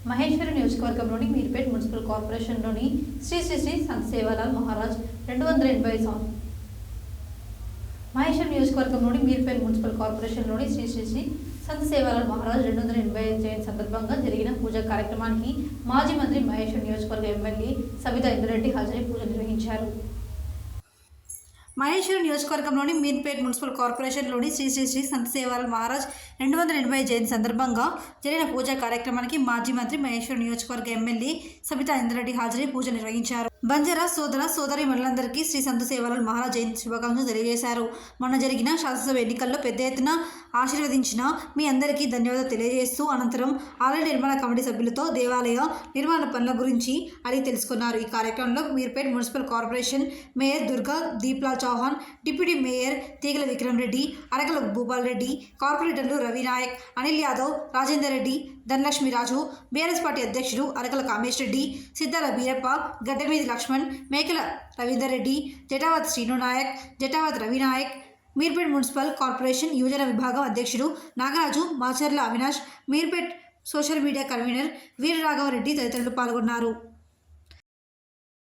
మహేశ్వరి నియోజకవర్గంలోని మీర్పేట్ మున్సిపల్ కార్పొరేషన్లోని శ్రీ శ్రీ శ్రీ సంత్ సేవాలాల్ మహారాజ్ 280 మహేశ్వరి నియోజకవర్గంలోని మీర్పేట్ మున్సిపల్ కార్పొరేషన్లోని శ్రీ శ్రీ శ్రీ సంత్ సేవాలాల్ మహారాజ్ 280 జయంతి సందర్భంగా జరిగిన పూజా కార్యక్రమానికి మాజీ మంత్రి మహేశ్వరి నియోజకవర్గ ఎమ్మెల్యే సబితా ఇంద్రారెడ్డి హాజరై పూజ నిర్వహించారు. మహేశ్వరి నియోజకవర్గంలోని మీర్పేట్ మున్సిపల్ కార్పొరేషన్లోని శ్రీ శ్రీ శ్రీ సంత్ సేవాలాల్ మహారాజ్ 280 జయంతి సందర్భంగా జరిగిన పూజా కార్యక్రమానికి మాజీ మంత్రి మహేశ్వరి నియోజకవర్గ ఎమ్మెల్యే సబితా ఇంద్రారెడ్డి హాజరై పూజ నిర్వహించారు. బంజారా సోదరి మనులందరికీ శ్రీ సంత్ సేవాలాల్ మహారాజ్ జయంతి శుభాకాంక్షలు తెలియజేశారు. మొన్న జరిగిన శాసనసభ ఎన్నికల్లో పెద్ద ఎత్తున ఆశీర్వదించిన మీ అందరికీ ధన్యవాదాలు తెలియజేస్తూ అనంతరం ఆలయ నిర్మాణ కమిటీ సభ్యులతో దేవాలయ నిర్మాణ పనుల గురించి అడిగి తెలుసుకున్నారు. ఈ కార్యక్రమంలో Meerpet municipal corporation mayor Durga Deeplal Chauhan, deputy mayor Teegala Vikram Reddy, Arakala Bhupal Reddy, కార్పొరేటర్లు రవి నాయక్, అనిల్ యాదవ్, రాజేందర్ రెడ్డి, ధనలక్ష్మి రాజు, బీఆర్ఎస్ పార్టీ అధ్యక్షుడు అరకల కామేష్ రెడ్డి, సిద్ధాల బీరప్ప, గడ్డమీది లక్ష్మణ్, మేకల రవీందర్ రెడ్డి, జటావత్ శ్రీను నాయక్, జటావత్ రవి నాయక్, మీర్పేట్ మున్సిపల్ కార్పొరేషన్ యువజన విభాగం అధ్యక్షుడు Nagaraju, Macharla Avinash, Meerpet social media convener Veera Raghava Reddy తదితరులు పాల్గొన్నారు.